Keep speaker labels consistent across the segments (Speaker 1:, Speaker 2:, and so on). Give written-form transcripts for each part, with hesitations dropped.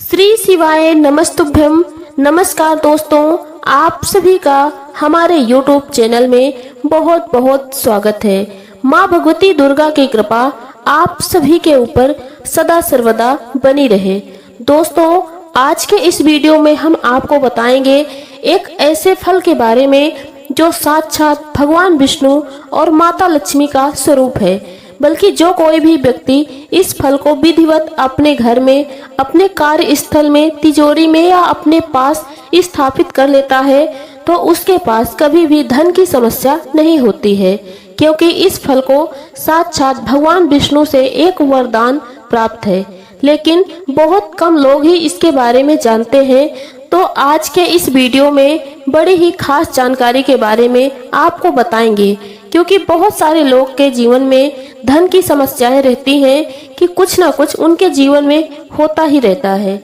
Speaker 1: श्री शिवाय नमस्तुभ्यम। नमस्कार दोस्तों, आप सभी का हमारे YouTube चैनल में बहुत बहुत स्वागत है। माँ भगवती दुर्गा की कृपा आप सभी के ऊपर सदा सर्वदा बनी रहे। दोस्तों, आज के इस वीडियो में हम आपको बताएंगे एक ऐसे फल के बारे में जो साक्षात भगवान विष्णु और माता लक्ष्मी का स्वरूप है। बल्कि जो कोई भी व्यक्ति इस फल को विधिवत अपने घर में, अपने कार्य स्थल में, तिजोरी में या अपने पास स्थापित कर लेता है तो उसके पास कभी भी धन की समस्या नहीं होती है, क्योंकि इस फल को साक्षात भगवान विष्णु से एक वरदान प्राप्त है। लेकिन बहुत कम लोग ही इसके बारे में जानते हैं। तो आज के इस वीडियो में बड़ी ही खास जानकारी के बारे में आपको बताएंगे, क्योंकि बहुत सारे लोग के जीवन में धन की समस्याएं रहती हैं कि कुछ ना कुछ उनके जीवन में होता ही रहता है।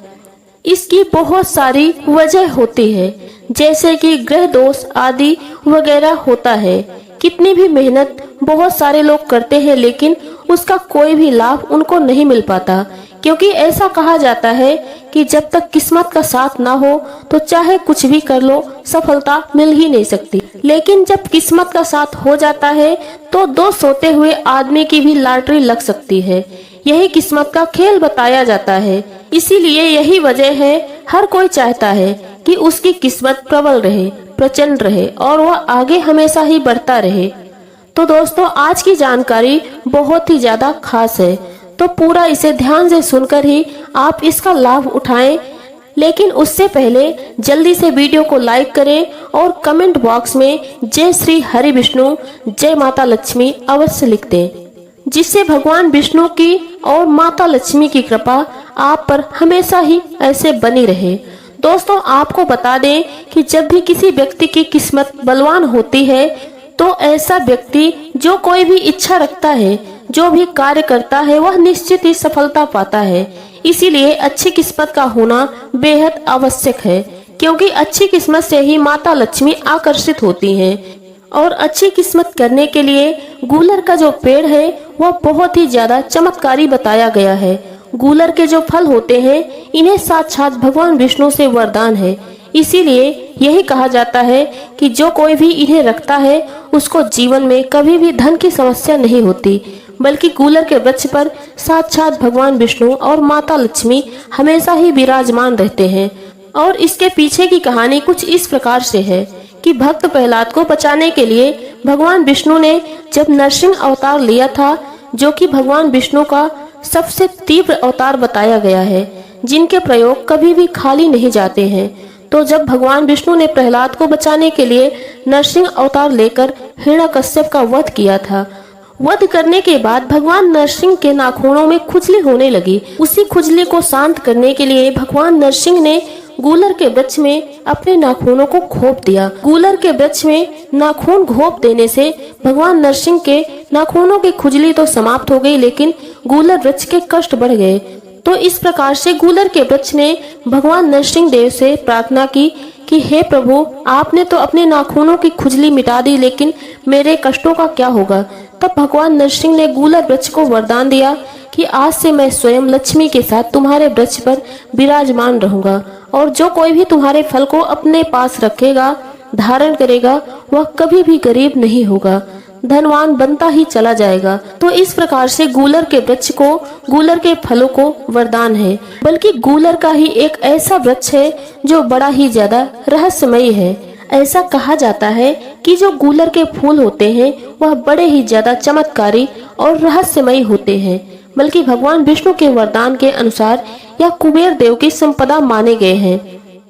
Speaker 1: इसकी बहुत सारी वजह होती है, जैसे कि ग्रह दोष आदि वगैरह होता है। कितनी भी मेहनत बहुत सारे लोग करते हैं लेकिन उसका कोई भी लाभ उनको नहीं मिल पाता, क्योंकि ऐसा कहा जाता है कि जब तक किस्मत का साथ ना हो तो चाहे कुछ भी कर लो, सफलता मिल ही नहीं सकती। लेकिन जब किस्मत का साथ हो जाता है तो दो सोते हुए आदमी की भी लॉटरी लग सकती है। यही किस्मत का खेल बताया जाता है। इसीलिए यही वजह है, हर कोई चाहता है कि उसकी किस्मत प्रबल रहे, प्रचंड रहे और वह आगे हमेशा ही बढ़ता रहे। तो दोस्तों, आज की जानकारी बहुत ही ज्यादा खास है, तो पूरा इसे ध्यान से सुनकर ही आप इसका लाभ उठाएं। लेकिन उससे पहले जल्दी से वीडियो को लाइक करें और कमेंट बॉक्स में जय श्री हरि विष्णु, जय माता लक्ष्मी अवश्य लिख दें, जिससे भगवान विष्णु की और माता लक्ष्मी की कृपा आप पर हमेशा ही ऐसे बनी रहे। दोस्तों, आपको बता दें कि जब भी किसी व्यक्ति की किस्मत बलवान होती है तो ऐसा व्यक्ति जो कोई भी इच्छा रखता है, जो भी कार्य करता है, वह निश्चित ही सफलता पाता है। इसीलिए अच्छी किस्मत का होना बेहद आवश्यक है, क्योंकि अच्छी किस्मत से ही माता लक्ष्मी आकर्षित होती हैं। और अच्छी किस्मत करने के लिए गूलर का जो पेड़ है वह बहुत ही ज्यादा चमत्कारी बताया गया है। गूलर के जो फल होते हैं इन्हें साक्षात भगवान विष्णु से वरदान है। इसीलिए यही कहा जाता है कि जो कोई भी इन्हें रखता है उसको जीवन में कभी भी धन की समस्या नहीं होती, बल्कि गूलर के वृक्ष पर साक्षात भगवान विष्णु और माता लक्ष्मी हमेशा ही विराजमान रहते हैं। और इसके पीछे की कहानी कुछ इस प्रकार से है कि भक्त प्रहलाद को बचाने के लिए भगवान विष्णु ने जब नरसिंह अवतार लिया था, जो कि भगवान विष्णु का सबसे तीव्र अवतार बताया गया है, जिनके प्रयोग कभी भी खाली नहीं जाते हैं। तो जब भगवान विष्णु ने प्रहलाद को बचाने के लिए नरसिंह अवतार लेकर हिरण्यकश्यप का वध किया था, वध करने के बाद भगवान नरसिंह के नाखूनों में खुजली होने लगी। उसी खुजली को शांत करने के लिए भगवान नरसिंह ने गूलर के वृक्ष में अपने नाखूनों को घोंप दिया। गूलर के वृक्ष में नाखून घोंप देने से भगवान नरसिंह के नाखूनों की खुजली तो समाप्त हो गई, लेकिन गूलर वृक्ष के कष्ट बढ़ गए। तो इस प्रकार से गूलर के वृक्ष ने भगवान नरसिंह देव से प्रार्थना की कि हे प्रभु, आपने तो अपने नाखूनों की खुजली मिटा दी, लेकिन मेरे कष्टों का क्या होगा। तब भगवान नरसिंह ने गूलर वृक्ष को वरदान दिया कि आज से मैं स्वयं लक्ष्मी के साथ तुम्हारे वृक्ष पर विराजमान रहूंगा, और जो कोई भी तुम्हारे फल को अपने पास रखेगा, धारण करेगा, वह कभी भी गरीब नहीं होगा, धनवान बनता ही चला जाएगा। तो इस प्रकार से गूलर के वृक्ष को, गूलर के फलों को वरदान है। बल्कि गूलर का ही एक ऐसा वृक्ष है जो बड़ा ही ज्यादा रहस्यमयी है। ऐसा कहा जाता है कि जो गूलर के फूल होते हैं वह बड़े ही ज्यादा चमत्कारी और रहस्यमयी होते हैं। बल्कि भगवान विष्णु के वरदान के अनुसार यह कुबेर देव की संपदा माने गए हैं।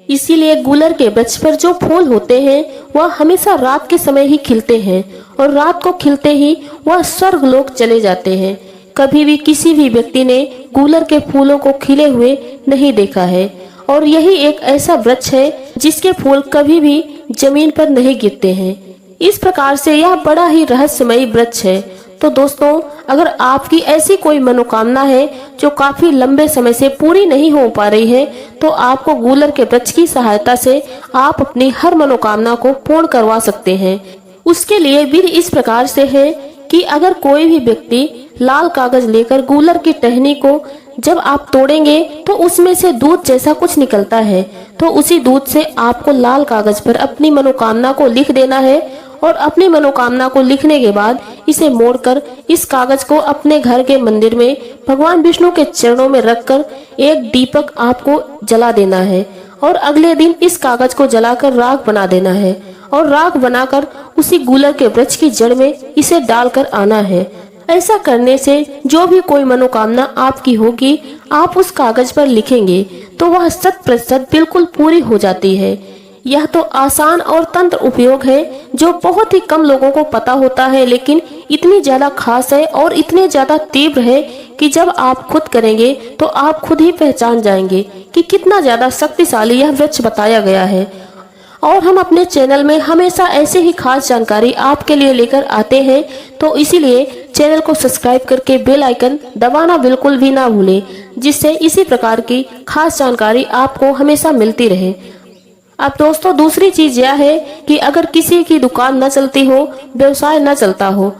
Speaker 1: इसीलिए गूलर के वृक्ष पर जो फूल होते हैं वह हमेशा रात के समय ही खिलते हैं, और रात को खिलते ही वह स्वर्ग लोक चले जाते हैं। कभी भी किसी भी व्यक्ति ने गूलर के फूलों को खिले हुए नहीं देखा है। और यही एक ऐसा वृक्ष है जिसके फूल कभी भी जमीन पर नहीं गिरते हैं। इस प्रकार से यह बड़ा ही रहस्यमयी वृक्ष है। तो दोस्तों, अगर आपकी ऐसी कोई मनोकामना है जो काफी लंबे समय से पूरी नहीं हो पा रही है, तो आपको गूलर के वृक्ष की सहायता से आप अपनी हर मनोकामना को पूर्ण करवा सकते हैं। उसके लिए विधि इस प्रकार से है कि अगर कोई भी व्यक्ति लाल कागज लेकर गूलर की टहनी को जब आप तोड़ेंगे तो उसमें से दूध जैसा कुछ निकलता है, तो उसी दूध से आपको लाल कागज पर अपनी मनोकामना को लिख देना है और अपनी मनोकामना को लिखने के बाद इसे मोड़कर इस कागज को अपने घर के मंदिर में भगवान विष्णु के चरणों में रखकर एक दीपक आपको जला देना है और अगले दिन इस कागज को जलाकर राख बना देना है और राख बनाकर उसी गूलर के वृक्ष की जड़ में इसे डालकर आना है। ऐसा करने से जो भी कोई मनोकामना आपकी होगी आप उस कागज पर लिखेंगे तो वह 100% बिल्कुल पूरी हो जाती है। यह तो आसान और तंत्र उपयोग है जो बहुत ही कम लोगों को पता होता है, लेकिन इतनी ज्यादा खास है और इतने ज्यादा तीव्र है कि जब आप खुद करेंगे तो आप खुद ही पहचान जाएंगे कि कितना ज्यादा शक्तिशाली यह वृक्ष बताया गया है। और हम अपने चैनल में हमेशा ऐसे ही खास जानकारी आपके लिए लेकर आते हैं, तो इसीलिए चैनल को सब्सक्राइब करके बेल आइकन दबाना बिल्कुल भी ना भूलें, जिससे इसी प्रकार की खास जानकारी आपको हमेशा मिलती रहे। अब दोस्तों दूसरी चीज यह है कि अगर किसी की दुकान न चलती हो, व्यवसाय न चलता हो,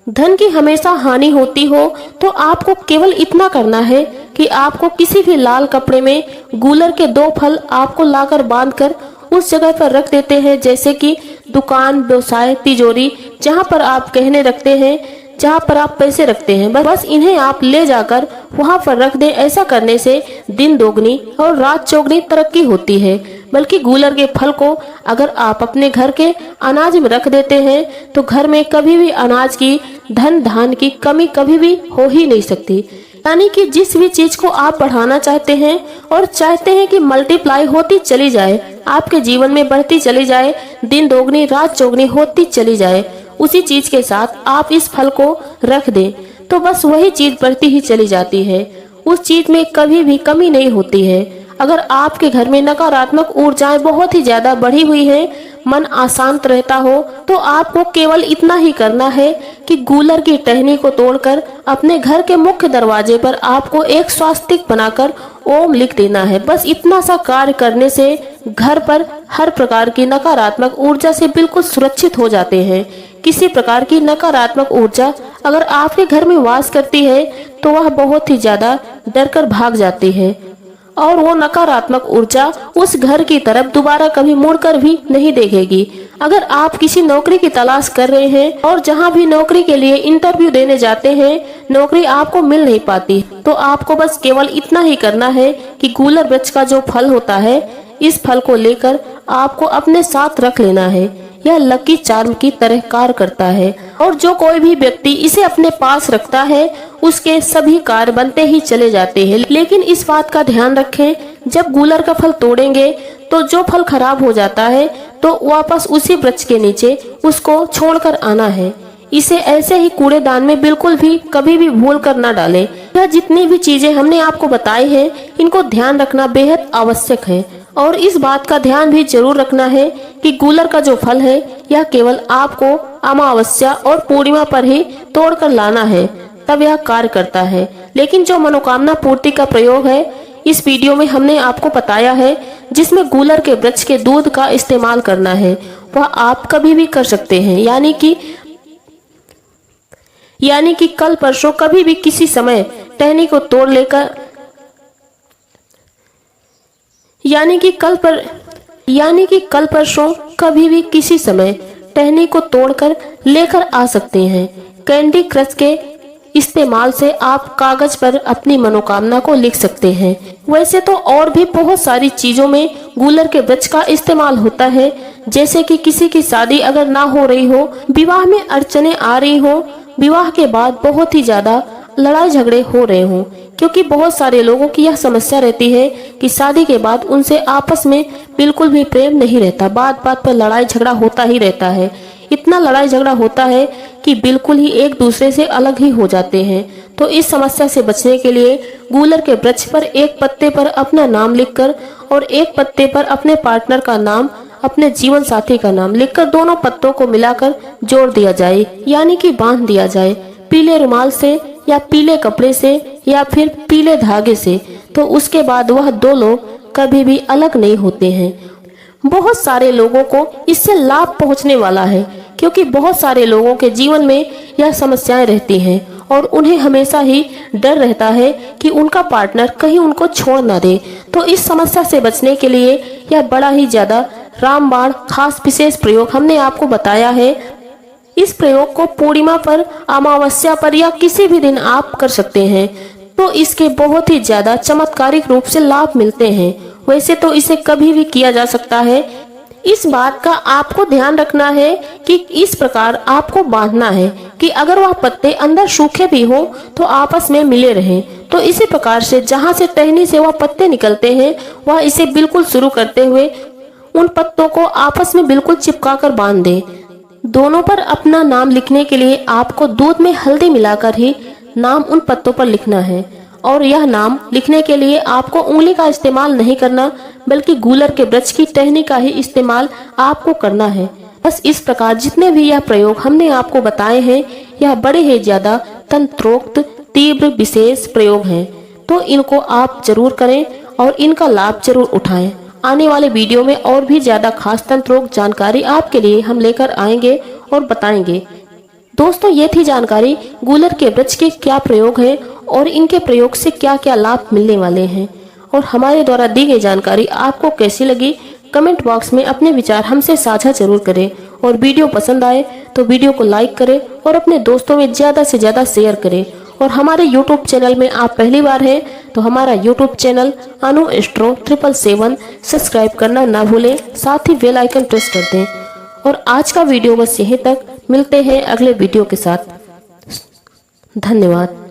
Speaker 1: धन की हमेशा हानि होती हो, तो आपको केवल इतना करना है कि आपको किसी भी लाल कपड़े में गूलर के 2 फल आपको लाकर बांधकर उस जगह पर रख देते हैं, जैसे कि दुकान, व्यवसाय, तिजोरी, जहां पर आप गहने रखते हैं, जहां पर आप पैसे रखते हैं, बस इन्हें आप ले जाकर वहां पर रख दें। ऐसा करने से दिन दोगुनी और रात चौगुनी तरक्की होती है। बल्कि गूलर के फल को अगर आप अपने घर के अनाज में रख देते हैं तो घर में कभी भी अनाज की, धन धान की कमी कभी भी हो ही नहीं सकती। यानी कि जिस भी चीज को आप बढ़ाना चाहते हैं और चाहते हैं कि मल्टीप्लाई होती चली जाए, आपके जीवन में बढ़ती चली जाए, दिन दोगुनी रात चौगुनी होती चली जाए, उसी चीज के साथ आप इस फल को रख दें तो बस वही चीज बढ़ती ही चली जाती है। उस चीज में कभी भी कमी नहीं होती है। अगर आपके घर में नकारात्मक ऊर्जाएं बहुत ही ज्यादा बढ़ी हुई हैं, मन अशांत रहता हो, तो आपको केवल इतना ही करना है कि गूलर की टहनी को तोड़कर अपने घर के मुख्य दरवाजे पर आपको एक स्वास्तिक बनाकर ओम लिख देना है। बस इतना सा कार्य करने से घर पर हर प्रकार की नकारात्मक ऊर्जा से बिल्कुल सुरक्षित हो जाते हैं। किसी प्रकार की नकारात्मक ऊर्जा अगर आपके घर में वास करती है तो वह बहुत ही ज्यादा डरकर भाग जाती है और वो नकारात्मक ऊर्जा उस घर की तरफ दोबारा कभी मुड़कर भी नहीं देखेगी। अगर आप किसी नौकरी की तलाश कर रहे हैं और जहां भी नौकरी के लिए इंटरव्यू देने जाते हैं, नौकरी आपको मिल नहीं पाती, तो आपको बस केवल इतना ही करना है कि गूलर वृक्ष का जो फल होता है, इस फल को लेकर आपको अपने साथ रख लेना है। यह लकी चार्म की तरह कार्य करता है और जो कोई भी व्यक्ति इसे अपने पास रखता है उसके सभी कार्य बनते ही चले जाते हैं। लेकिन इस बात का ध्यान रखें, जब गूलर का फल तोड़ेंगे तो जो फल खराब हो जाता है तो वापस उसी वृक्ष के नीचे उसको छोड़कर आना है। इसे ऐसे ही कूड़ेदान में बिल्कुल भी कभी भी भूल कर न डालें। यह जितनी भी चीजें हमने आपको बताई हैं, इनको ध्यान रखना बेहद आवश्यक है और इस बात का ध्यान भी जरूर रखना है कि गूलर का जो फल है यह केवल आपको अमावस्या और पूर्णिमा पर ही तोड़कर लाना है, तब यह कार्य करता है। लेकिन जो मनोकामना पूर्ति का प्रयोग है इस वीडियो में हमने आपको बताया है, जिसमें गूलर के वृक्ष के दूध का इस्तेमाल करना है, वह आप कभी भी कर सकते हैं। यानी कि कल परसों कभी भी किसी समय टहनी को तोड़ लेकर यानी कि कल परसों कभी भी किसी समय टहनी को तोड़कर लेकर आ सकते हैं। कैंडी क्रश के इस्तेमाल से आप कागज पर अपनी मनोकामना को लिख सकते हैं। वैसे तो और भी बहुत सारी चीजों में गूलर के वृक्ष का इस्तेमाल होता है, जैसे कि किसी की शादी अगर ना हो रही हो, विवाह में अड़चने आ रही हो, विवाह के बाद बहुत ही ज्यादा लड़ाई झगड़े हो रहे हों, क्योंकि बहुत सारे लोगों की यह समस्या रहती है कि शादी के बाद उनसे आपस में बिल्कुल भी प्रेम नहीं रहता, बात बात पर लड़ाई झगड़ा होता ही रहता है। इतना लड़ाई झगड़ा होता है कि बिल्कुल ही एक दूसरे से अलग ही हो जाते हैं। तो इस समस्या से बचने के लिए गूलर के वृक्ष पर एक पत्ते पर अपना नाम लिखकर और एक पत्ते पर अपने पार्टनर का नाम, अपने जीवन साथी का नाम लिखकर दोनों पत्तों को मिलाकर जोड़ दिया जाए, यानी कि बांध दिया जाए पीले रुमाल से या पीले कपड़े से या फिर पीले धागे से। तो उसके बाद वह दो लोग कभी भी अलग नहीं होते हैं। बहुत सारे लोगों को इससे लाभ पहुंचने वाला है, क्योंकि बहुत सारे लोगों के जीवन में यह समस्याएं रहती हैं और उन्हें हमेशा ही डर रहता है कि उनका पार्टनर कहीं उनको छोड़ ना दे। तो इस समस्या से बचने के लिए यह बड़ा ही ज्यादा रामबाण खास विशेष प्रयोग हमने आपको बताया है। इस प्रयोग को पूर्णिमा पर, अमावस्या पर या किसी भी दिन आप कर सकते हैं। तो इसके बहुत ही ज्यादा चमत्कारिक रूप से लाभ मिलते हैं। वैसे तो इसे कभी भी किया जा सकता है। इस बात का आपको ध्यान रखना है कि इस प्रकार आपको बांधना है कि अगर वह पत्ते अंदर सूखे भी हो तो आपस में मिले रहें। तो इसी प्रकार से जहां से टहनी से वह पत्ते निकलते हैं, वह इसे बिल्कुल शुरू करते हुए उन पत्तों को आपस में बिल्कुल चिपका कर बांध दे। दोनों पर अपना नाम लिखने के लिए आपको दूध में हल्दी मिलाकर ही नाम उन पत्तों पर लिखना है। और यह नाम लिखने के लिए आपको उंगली का इस्तेमाल नहीं करना, बल्कि गूलर के वृक्ष की टहनी का ही इस्तेमाल आपको करना है। बस इस प्रकार जितने भी यह प्रयोग हमने आपको बताए हैं, यह बड़े ही ज्यादा तंत्रोक्त तीव्र विशेष प्रयोग हैं। तो इनको आप जरूर करें और इनका लाभ जरूर उठाएं। आने वाले वीडियो में और भी ज्यादा खास तंत्रोक्त जानकारी आपके लिए हम लेकर आएंगे और बताएंगे। दोस्तों, ये थी जानकारी गूलर के वृक्ष के क्या प्रयोग है और इनके प्रयोग से क्या क्या लाभ मिलने वाले हैं। और हमारे द्वारा दी गई जानकारी आपको कैसी लगी, कमेंट बॉक्स में अपने विचार हमसे साझा जरूर करें। और वीडियो पसंद आए तो वीडियो को लाइक करें और अपने दोस्तों में ज्यादा से ज्यादा शेयर करें। और हमारे YouTube चैनल में आप पहली बार हैं तो हमारा YouTube चैनल अनु एस्ट्रो 777 सब्सक्राइब करना ना भूलें, साथ ही बेल आइकन प्रेस कर दें। और आज का वीडियो बस यहीं तक, मिलते हैं अगले वीडियो के साथ। धन्यवाद।